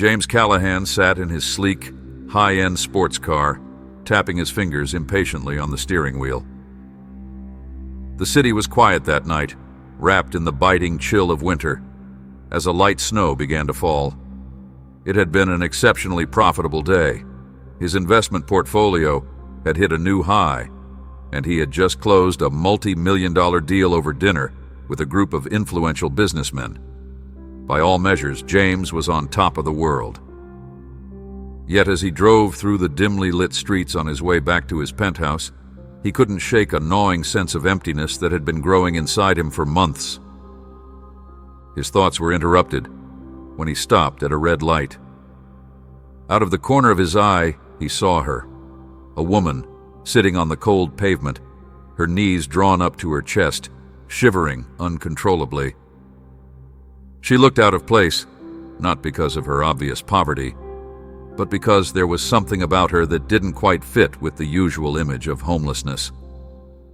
James Callahan sat in his sleek, high-end sports car, tapping his fingers impatiently on the steering wheel. The city was quiet that night, wrapped in the biting chill of winter, as a light snow began to fall. It had been an exceptionally profitable day. His investment portfolio had hit a new high, and he had just closed a multi-million-dollar deal over dinner with a group of influential businessmen. By all measures, James was on top of the world. Yet as he drove through the dimly lit streets on his way back to his penthouse, he couldn't shake a gnawing sense of emptiness that had been growing inside him for months. His thoughts were interrupted when he stopped at a red light. Out of the corner of his eye, he saw her, a woman sitting on the cold pavement, her knees drawn up to her chest, shivering uncontrollably. She looked out of place, not because of her obvious poverty, but because there was something about her that didn't quite fit with the usual image of homelessness.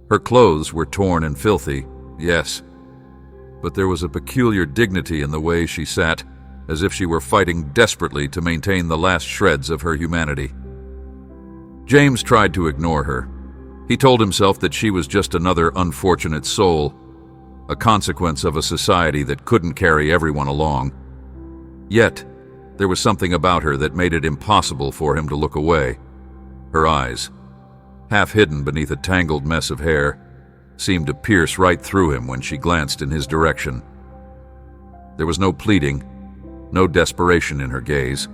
Her clothes were torn and filthy, yes, but there was a peculiar dignity in the way she sat, as if she were fighting desperately to maintain the last shreds of her humanity. James tried to ignore her. He told himself that she was just another unfortunate soul, a consequence of a society that couldn't carry everyone along. Yet, there was something about her that made it impossible for him to look away. Her eyes, half hidden beneath a tangled mess of hair, seemed to pierce right through him when she glanced in his direction. There was no pleading, no desperation in her gaze,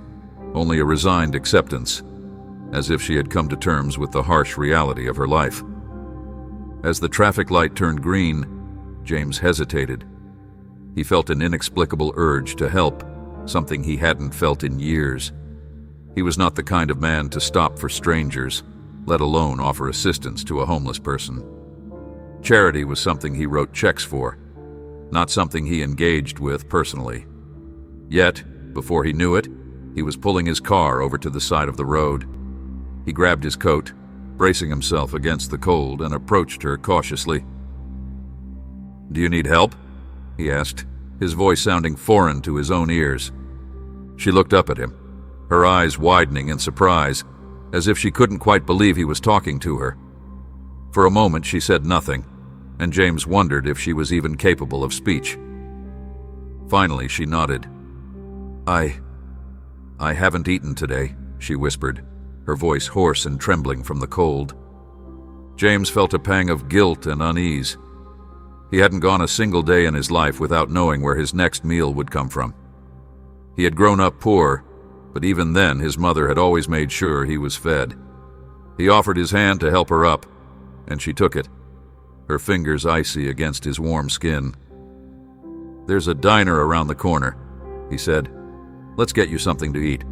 only a resigned acceptance, as if she had come to terms with the harsh reality of her life. As the traffic light turned green, James hesitated. He felt an inexplicable urge to help, something he hadn't felt in years. He was not the kind of man to stop for strangers, let alone offer assistance to a homeless person. Charity was something he wrote checks for, not something he engaged with personally. Yet, before he knew it, he was pulling his car over to the side of the road. He grabbed his coat, bracing himself against the cold, and approached her cautiously. "Do you need help?" he asked, his voice sounding foreign to his own ears. She looked up at him, her eyes widening in surprise, as if she couldn't quite believe he was talking to her. For a moment she said nothing, and James wondered if she was even capable of speech. Finally she nodded. I haven't eaten today," she whispered, her voice hoarse and trembling from the cold. James felt a pang of guilt and unease. He hadn't gone a single day in his life without knowing where his next meal would come from. He had grown up poor, but even then his mother had always made sure he was fed. He offered his hand to help her up, and she took it, her fingers icy against his warm skin. "There's a diner around the corner," he said. "Let's get you something to eat."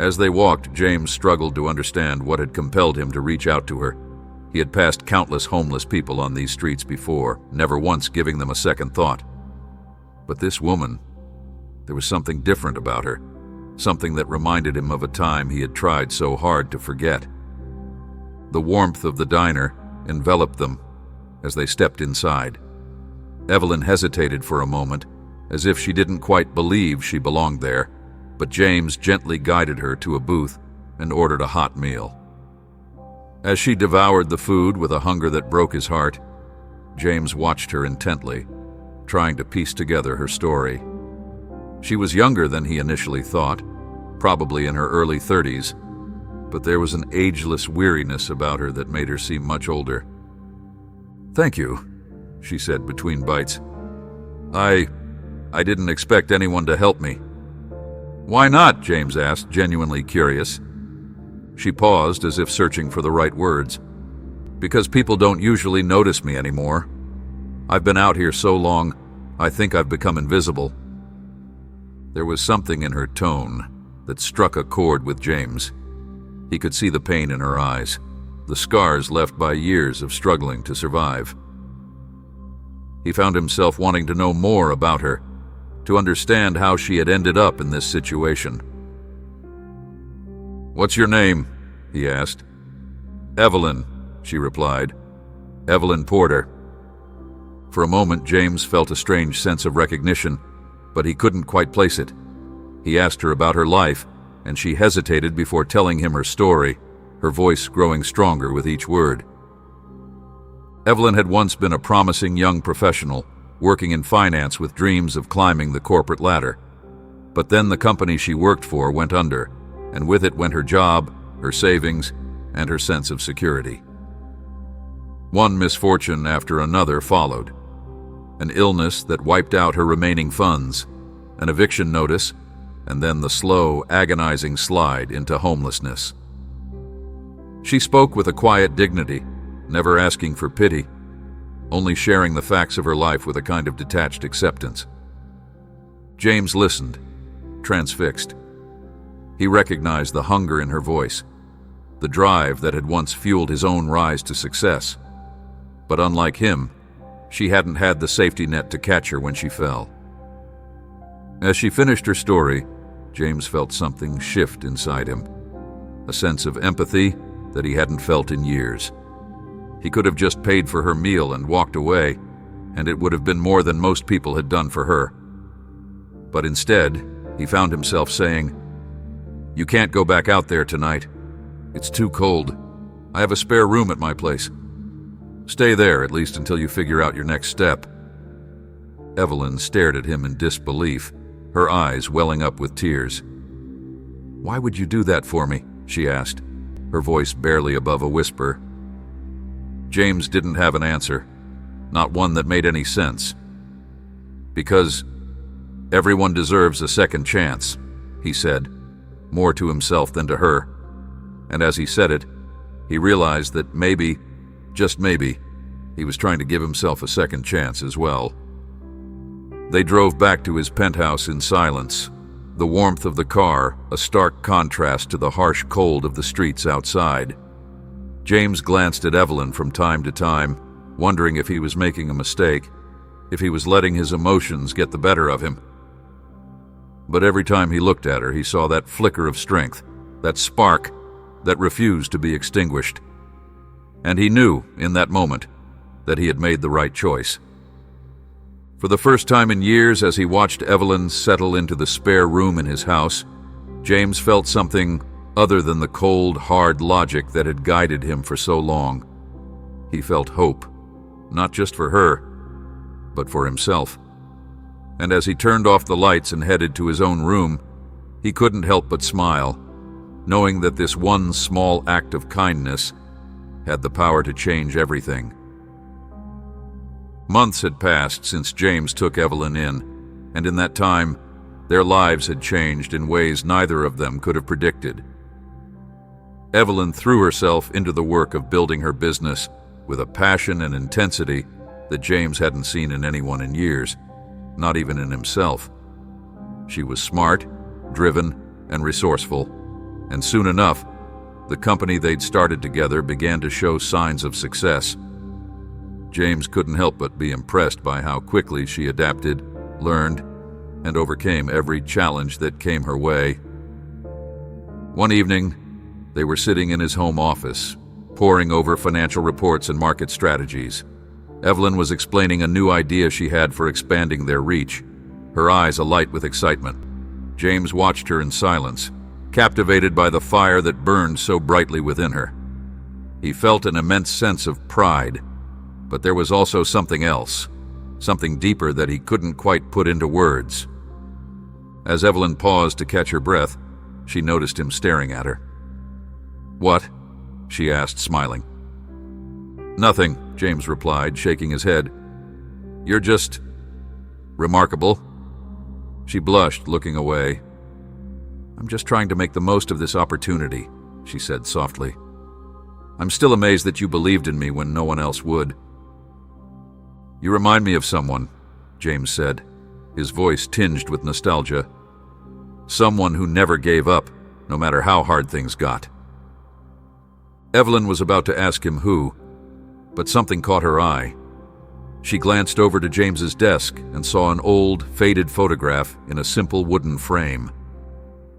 As they walked, James struggled to understand what had compelled him to reach out to her. He had passed countless homeless people on these streets before, never once giving them a second thought. But this woman, there was something different about her, something that reminded him of a time he had tried so hard to forget. The warmth of the diner enveloped them as they stepped inside. Evelyn hesitated for a moment, as if she didn't quite believe she belonged there, but James gently guided her to a booth and ordered a hot meal. As she devoured the food with a hunger that broke his heart, James watched her intently, trying to piece together her story. She was younger than he initially thought, probably in her early 30s, but there was an ageless weariness about her that made her seem much older. "Thank you," she said between bites. I didn't expect anyone to help me." "Why not?" James asked, genuinely curious. She paused as if searching for the right words. "Because people don't usually notice me anymore. I've been out here so long, I think I've become invisible." There was something in her tone that struck a chord with James. He could see the pain in her eyes, the scars left by years of struggling to survive. He found himself wanting to know more about her, to understand how she had ended up in this situation. "What's your name?" he asked. "Evelyn," she replied. "Evelyn Porter." For a moment, James felt a strange sense of recognition, but he couldn't quite place it. He asked her about her life, and she hesitated before telling him her story, her voice growing stronger with each word. Evelyn had once been a promising young professional, working in finance with dreams of climbing the corporate ladder. But then the company she worked for went under, and with it went her job, her savings, and her sense of security. One misfortune after another followed. An illness that wiped out her remaining funds, an eviction notice, and then the slow, agonizing slide into homelessness. She spoke with a quiet dignity, never asking for pity, only sharing the facts of her life with a kind of detached acceptance. James listened, transfixed. He recognized the hunger in her voice, the drive that had once fueled his own rise to success. But unlike him, she hadn't had the safety net to catch her when she fell. As she finished her story, James felt something shift inside him, a sense of empathy that he hadn't felt in years. He could have just paid for her meal and walked away, and it would have been more than most people had done for her. But instead, he found himself saying, "You can't go back out there tonight. It's too cold. I have a spare room at my place. Stay there, at least until you figure out your next step." Evelyn stared at him in disbelief, her eyes welling up with tears. "Why would you do that for me?" she asked, her voice barely above a whisper. James didn't have an answer, not one that made any sense. "Because everyone deserves a second chance," he said, more to himself than to her. And as he said it, he realized that maybe, just maybe, he was trying to give himself a second chance as well. They drove back to his penthouse in silence, the warmth of the car a stark contrast to the harsh cold of the streets outside. James glanced at Evelyn from time to time, wondering if he was making a mistake, if he was letting his emotions get the better of him. But every time he looked at her, he saw that flicker of strength, that spark that refused to be extinguished. And he knew, in that moment, that he had made the right choice. For the first time in years, as he watched Evelyn settle into the spare room in his house, James felt something other than the cold, hard logic that had guided him for so long. He felt hope, not just for her, but for himself. And as he turned off the lights and headed to his own room, he couldn't help but smile, knowing that this one small act of kindness had the power to change everything. Months had passed since James took Evelyn in, and in that time, their lives had changed in ways neither of them could have predicted. Evelyn threw herself into the work of building her business with a passion and intensity that James hadn't seen in anyone in years, not even in himself. She was smart, driven, and resourceful, and soon enough, the company they'd started together began to show signs of success. James couldn't help but be impressed by how quickly she adapted, learned, and overcame every challenge that came her way. One evening, they were sitting in his home office, poring over financial reports and market strategies. Evelyn was explaining a new idea she had for expanding their reach, her eyes alight with excitement. James watched her in silence, captivated by the fire that burned so brightly within her. He felt an immense sense of pride, but there was also something else, something deeper that he couldn't quite put into words. As Evelyn paused to catch her breath, she noticed him staring at her. "What?" she asked, smiling. "Nothing," James replied, shaking his head. "You're just remarkable." She blushed, looking away. "I'm just trying to make the most of this opportunity," she said softly. "I'm still amazed that you believed in me when no one else would." "You remind me of someone," James said, his voice tinged with nostalgia. "Someone who never gave up, no matter how hard things got." Evelyn was about to ask him who, but something caught her eye. She glanced over to James's desk and saw an old, faded photograph in a simple wooden frame.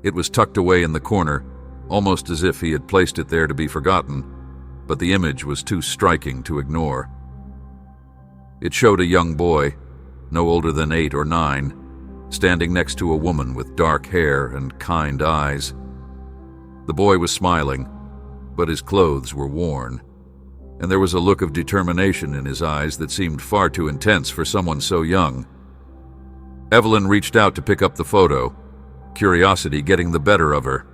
It was tucked away in the corner, almost as if he had placed it there to be forgotten, but the image was too striking to ignore. It showed a young boy, no older than 8 or 9, standing next to a woman with dark hair and kind eyes. The boy was smiling, but his clothes were worn, and there was a look of determination in his eyes that seemed far too intense for someone so young. Evelyn reached out to pick up the photo, curiosity getting the better of her.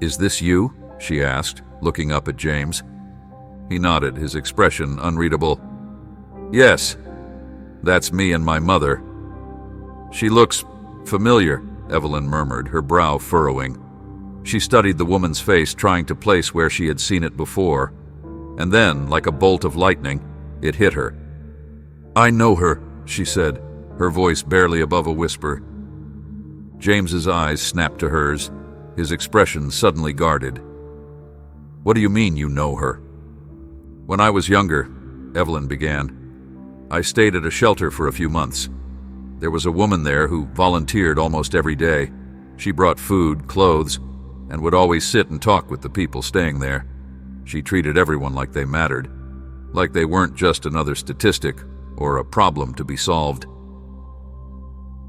"Is this you?" she asked, looking up at James. He nodded, his expression unreadable. "Yes, that's me and my mother." "She looks familiar," Evelyn murmured, her brow furrowing. She studied the woman's face, trying to place where she had seen it before, and then, like a bolt of lightning, it hit her. "I know her," she said, her voice barely above a whisper. James's eyes snapped to hers, his expression suddenly guarded. "What do you mean you know her?" "When I was younger," Evelyn began, "I stayed at a shelter for a few months. There was a woman there who volunteered almost every day. She brought food, clothes, and would always sit and talk with the people staying there. She treated everyone like they mattered, like they weren't just another statistic or a problem to be solved."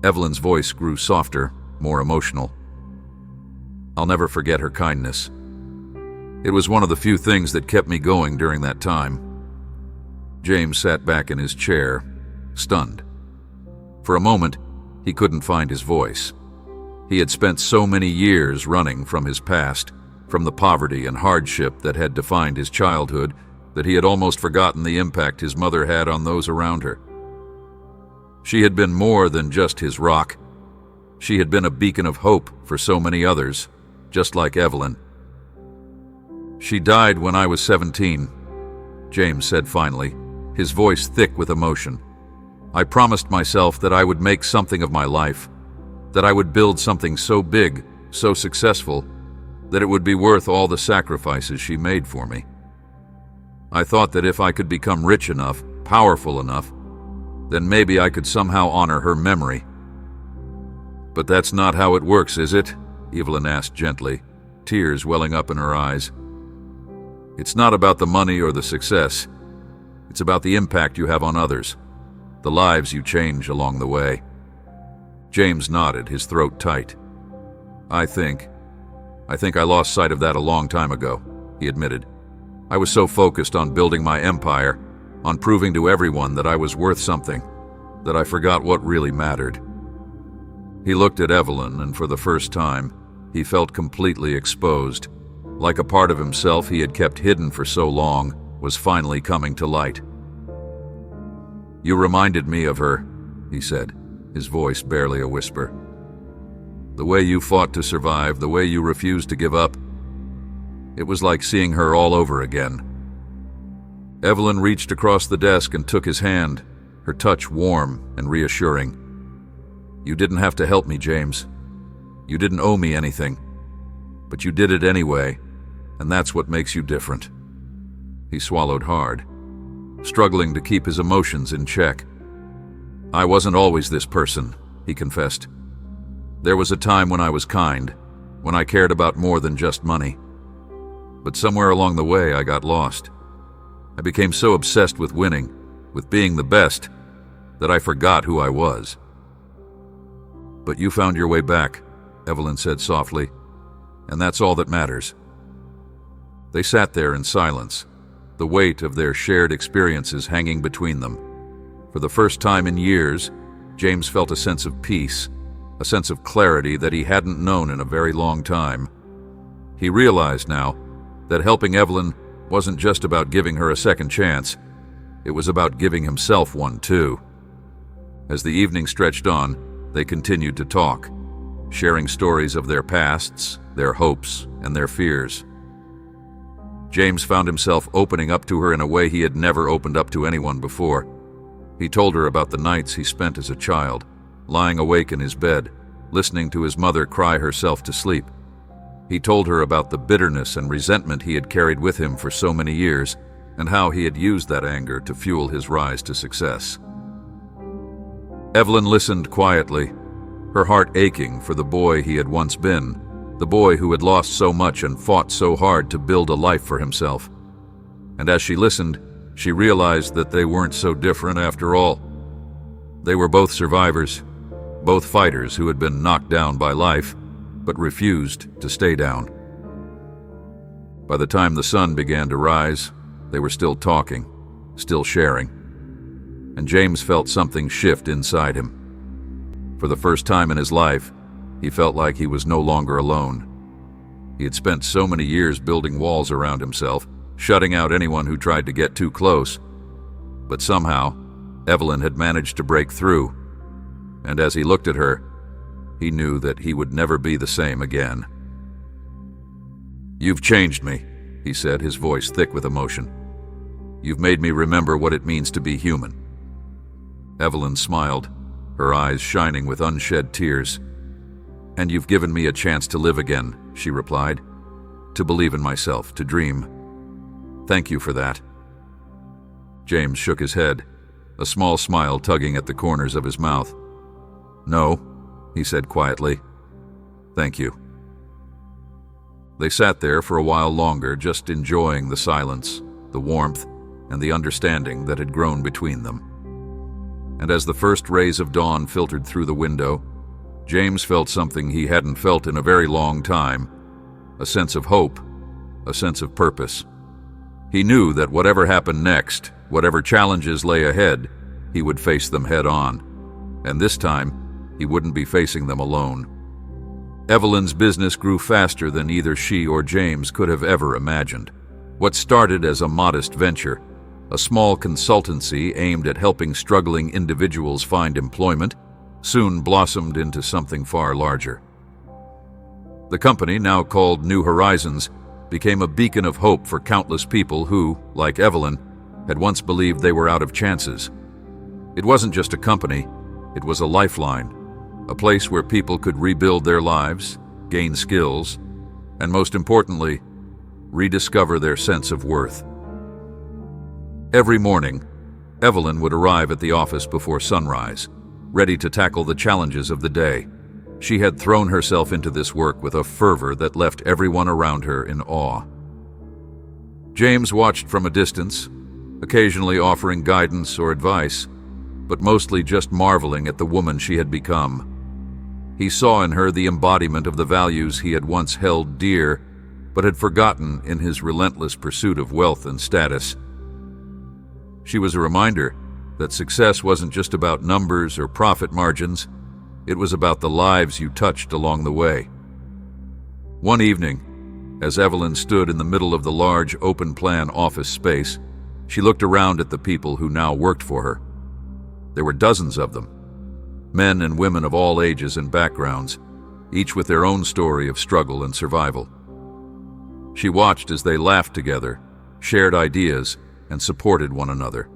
Evelyn's voice grew softer, more emotional. "I'll never forget her kindness. It was one of the few things that kept me going during that time." James sat back in his chair, stunned. For a moment, he couldn't find his voice. He had spent so many years running from his past, from the poverty and hardship that had defined his childhood, that he had almost forgotten the impact his mother had on those around her. She had been more than just his rock. She had been a beacon of hope for so many others, just like Evelyn. "She died when I was 17, James said finally, his voice thick with emotion. "I promised myself that I would make something of my life, that I would build something so big, so successful, that it would be worth all the sacrifices she made for me. I thought that if I could become rich enough, powerful enough, then maybe I could somehow honor her memory." "But that's not how it works, is it?" Evelyn asked gently, tears welling up in her eyes. "It's not about the money or the success. It's about the impact you have on others, the lives you change along the way." James nodded, his throat tight. I think I lost sight of that a long time ago," he admitted. "I was so focused on building my empire, on proving to everyone that I was worth something, that I forgot what really mattered." He looked at Evelyn, and for the first time, he felt completely exposed, like a part of himself he had kept hidden for so long was finally coming to light. "You reminded me of her," he said, his voice barely a whisper. "The way you fought to survive, the way you refused to give up. It was like seeing her all over again." Evelyn reached across the desk and took his hand, her touch warm and reassuring. "You didn't have to help me, James. You didn't owe me anything. But you did it anyway, and that's what makes you different." He swallowed hard, struggling to keep his emotions in check. "I wasn't always this person," he confessed. "There was a time when I was kind, when I cared about more than just money. But somewhere along the way, I got lost. I became so obsessed with winning, with being the best, that I forgot who I was." "But you found your way back," Evelyn said softly, "and that's all that matters." They sat there in silence, the weight of their shared experiences hanging between them. For the first time in years, James felt a sense of peace, a sense of clarity that he hadn't known in a very long time. He realized now that helping Evelyn wasn't just about giving her a second chance, it was about giving himself one too. As the evening stretched on, they continued to talk, sharing stories of their pasts, their hopes, and their fears. James found himself opening up to her in a way he had never opened up to anyone before. He told her about the nights he spent as a child, lying awake in his bed, listening to his mother cry herself to sleep. He told her about the bitterness and resentment he had carried with him for so many years, and how he had used that anger to fuel his rise to success. Evelyn listened quietly, her heart aching for the boy he had once been, the boy who had lost so much and fought so hard to build a life for himself. And as she listened, she realized that they weren't so different after all. They were both survivors, both fighters who had been knocked down by life, but refused to stay down. By the time the sun began to rise, they were still talking, still sharing, and James felt something shift inside him. For the first time in his life, he felt like he was no longer alone. He had spent so many years building walls around himself, shutting out anyone who tried to get too close. But somehow, Evelyn had managed to break through, and as he looked at her, he knew that he would never be the same again. "You've changed me," he said, his voice thick with emotion. "You've made me remember what it means to be human." Evelyn smiled, her eyes shining with unshed tears. "And you've given me a chance to live again," she replied. "To believe in myself, to dream. Thank you for that." James shook his head, a small smile tugging at the corners of his mouth. "No," he said quietly. "Thank you." They sat there for a while longer, just enjoying the silence, the warmth, and the understanding that had grown between them. And as the first rays of dawn filtered through the window, James felt something he hadn't felt in a very long time, a sense of hope, a sense of purpose. He knew that whatever happened next, whatever challenges lay ahead, he would face them head on, and this time, he wouldn't be facing them alone. Evelyn's business grew faster than either she or James could have ever imagined. What started as a modest venture, a small consultancy aimed at helping struggling individuals find employment, soon blossomed into something far larger. The company, now called New Horizons, became a beacon of hope for countless people who, like Evelyn, had once believed they were out of chances. It wasn't just a company, it was a lifeline, a place where people could rebuild their lives, gain skills, and most importantly, rediscover their sense of worth. Every morning, Evelyn would arrive at the office before sunrise, ready to tackle the challenges of the day. She had thrown herself into this work with a fervor that left everyone around her in awe. James watched from a distance, occasionally offering guidance or advice, but mostly just marveling at the woman she had become. He saw in her the embodiment of the values he had once held dear, but had forgotten in his relentless pursuit of wealth and status. She was a reminder that success wasn't just about numbers or profit margins, it was about the lives you touched along the way. One evening, as Evelyn stood in the middle of the large open-plan office space, she looked around at the people who now worked for her. There were dozens of them, men and women of all ages and backgrounds, each with their own story of struggle and survival. She watched as they laughed together, shared ideas, and supported one another.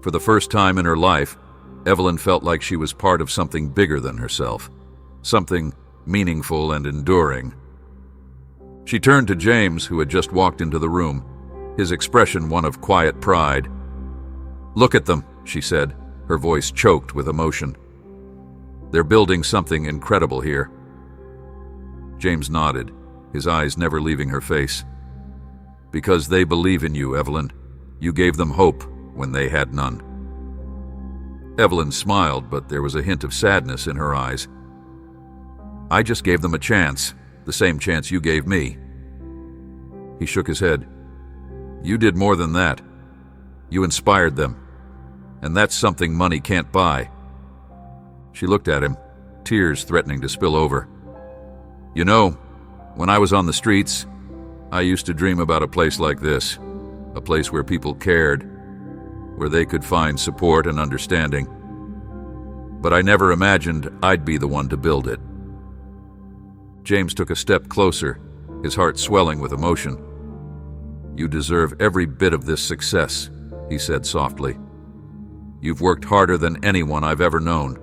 For the first time in her life, Evelyn felt like she was part of something bigger than herself, something meaningful and enduring. She turned to James, who had just walked into the room, his expression one of quiet pride. "Look at them," she said, her voice choked with emotion. "They're building something incredible here." James nodded, his eyes never leaving her face. "Because they believe in you, Evelyn. You gave them hope when they had none." Evelyn smiled, but there was a hint of sadness in her eyes. "I just gave them a chance, the same chance you gave me." He shook his head. "You did more than that. You inspired them, and that's something money can't buy." She looked at him, tears threatening to spill over. "You know, when I was on the streets, I used to dream about a place like this, a place where people cared, where they could find support and understanding. But I never imagined I'd be the one to build it." James took a step closer, his heart swelling with emotion. "You deserve every bit of this success," he said softly. "You've worked harder than anyone I've ever known."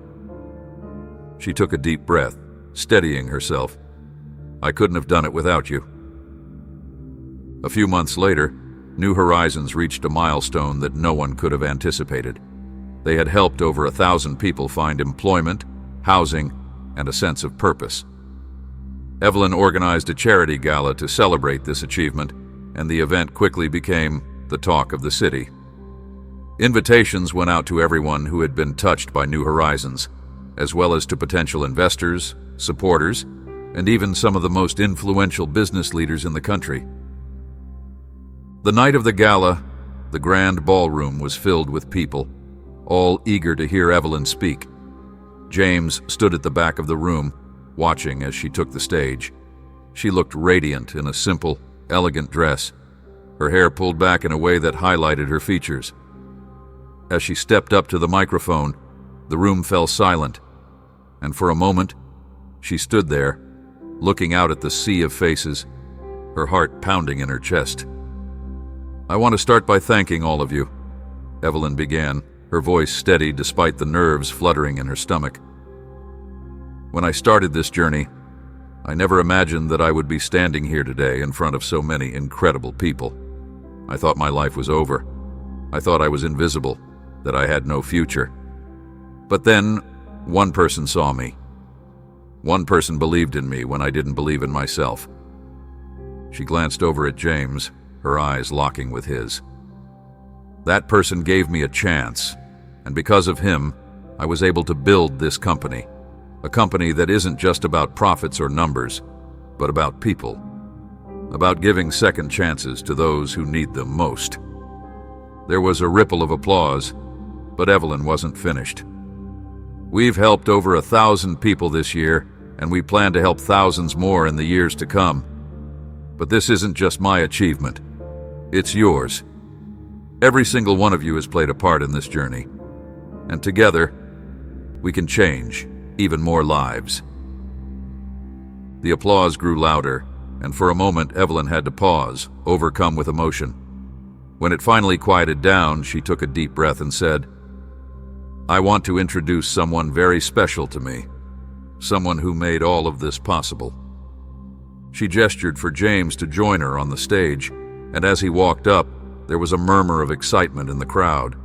She took a deep breath, steadying herself. "I couldn't have done it without you." A few months later, New Horizons reached a milestone that no one could have anticipated. They had helped over 1,000 people find employment, housing, and a sense of purpose. Evelyn organized a charity gala to celebrate this achievement, and the event quickly became the talk of the city. Invitations went out to everyone who had been touched by New Horizons, as well as to potential investors, supporters, and even some of the most influential business leaders in the country. The night of the gala, the grand ballroom was filled with people, all eager to hear Evelyn speak. James stood at the back of the room, watching as she took the stage. She looked radiant in a simple, elegant dress, her hair pulled back in a way that highlighted her features. As she stepped up to the microphone, the room fell silent, and for a moment, she stood there, looking out at the sea of faces, her heart pounding in her chest. "I want to start by thanking all of you," Evelyn began, her voice steady despite the nerves fluttering in her stomach. "When I started this journey, I never imagined that I would be standing here today in front of so many incredible people. I thought my life was over. I thought I was invisible, that I had no future. But then, one person saw me. One person believed in me when I didn't believe in myself." She glanced over at James, her eyes locking with his. "That person gave me a chance, and because of him, I was able to build this company. A company that isn't just about profits or numbers, but about people. About giving second chances to those who need them most." There was a ripple of applause, but Evelyn wasn't finished. "We've helped over 1,000 people this year, and we plan to help thousands more in the years to come. But this isn't just my achievement. It's yours. Every single one of you has played a part in this journey. And together, we can change even more lives." The applause grew louder, and for a moment Evelyn had to pause, overcome with emotion. When it finally quieted down, she took a deep breath and said, "I want to introduce someone very special to me, someone who made all of this possible." She gestured for James to join her on the stage, and as he walked up, there was a murmur of excitement in the crowd.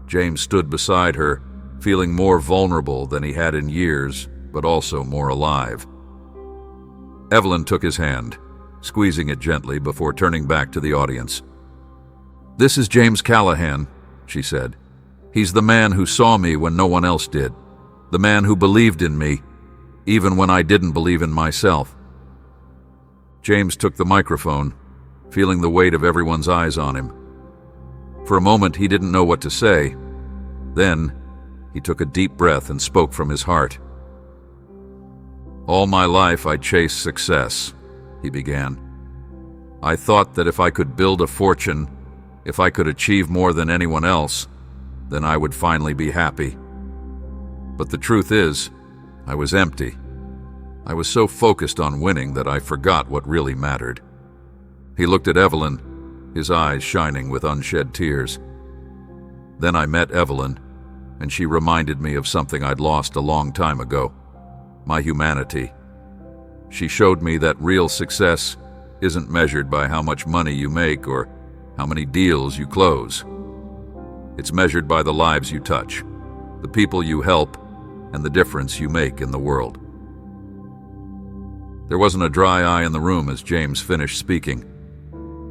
James stood beside her, feeling more vulnerable than he had in years, but also more alive. Evelyn took his hand, squeezing it gently before turning back to the audience. "This is James Callahan," she said. "He's the man who saw me when no one else did, the man who believed in me, even when I didn't believe in myself." James took the microphone, feeling the weight of everyone's eyes on him. For a moment, he didn't know what to say. Then, he took a deep breath and spoke from his heart. "All my life I chased success," he began. "I thought that if I could build a fortune, if I could achieve more than anyone else, then I would finally be happy. But the truth is, I was empty. I was so focused on winning that I forgot what really mattered." He looked at Evelyn, his eyes shining with unshed tears. "Then I met Evelyn, and she reminded me of something I'd lost a long time ago, my humanity. She showed me that real success isn't measured by how much money you make or how many deals you close. It's measured by the lives you touch, the people you help, and the difference you make in the world." There wasn't a dry eye in the room as James finished speaking.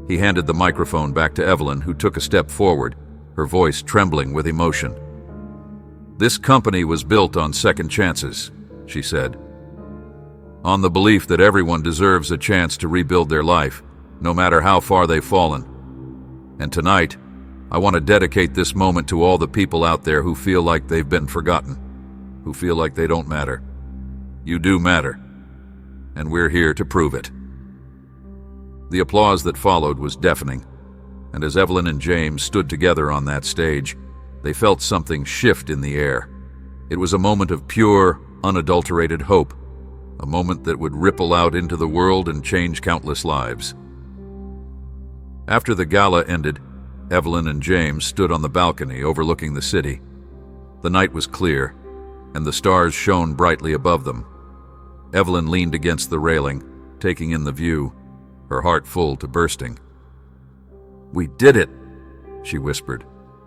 He handed the microphone back to Evelyn, who took a step forward, her voice trembling with emotion. "This company was built on second chances," she said. "On the belief that everyone deserves a chance to rebuild their life, no matter how far they've fallen. And tonight, I want to dedicate this moment to all the people out there who feel like they've been forgotten, who feel like they don't matter. You do matter, and we're here to prove it." The applause that followed was deafening, and as Evelyn and James stood together on that stage, they felt something shift in the air. It was a moment of pure, unadulterated hope, a moment that would ripple out into the world and change countless lives. After the gala ended, Evelyn and James stood on the balcony overlooking the city. The night was clear, and the stars shone brightly above them. Evelyn leaned against the railing, taking in the view, her heart full to bursting. "We did it," she whispered,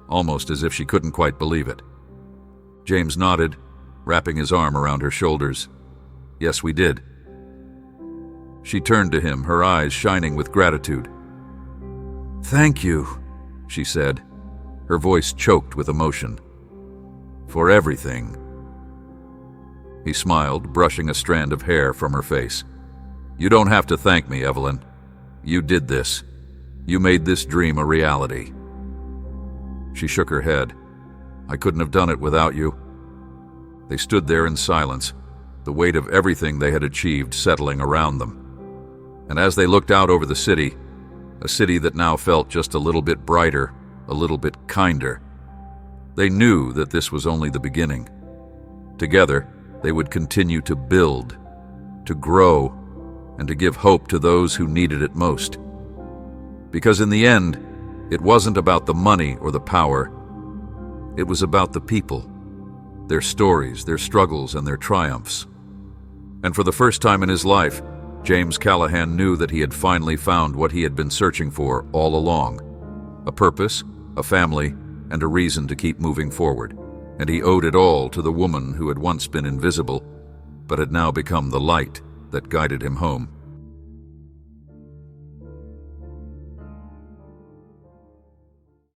almost as if she couldn't quite believe it. James nodded, wrapping his arm around her shoulders. "Yes, we did." She turned to him, her eyes shining with gratitude. "Thank you," she said, her voice choked with emotion. "For everything." He smiled, brushing a strand of hair from her face. "You don't have to thank me, Evelyn. You did this. You made this dream a reality." She shook her head. "I couldn't have done it without you." They stood there in silence, the weight of everything they had achieved settling around them. And as they looked out over the city, a city that now felt just a little bit brighter, a little bit kinder, they knew that this was only the beginning. Together, they would continue to build, to grow, and to give hope to those who needed it most. Because in the end, it wasn't about the money or the power. It was about the people, their stories, their struggles, and their triumphs. And for the first time in his life, James Callahan knew that he had finally found what he had been searching for all along: a purpose, a family, and a reason to keep moving forward. And he owed it all to the woman who had once been invisible, but had now become the light that guided him home.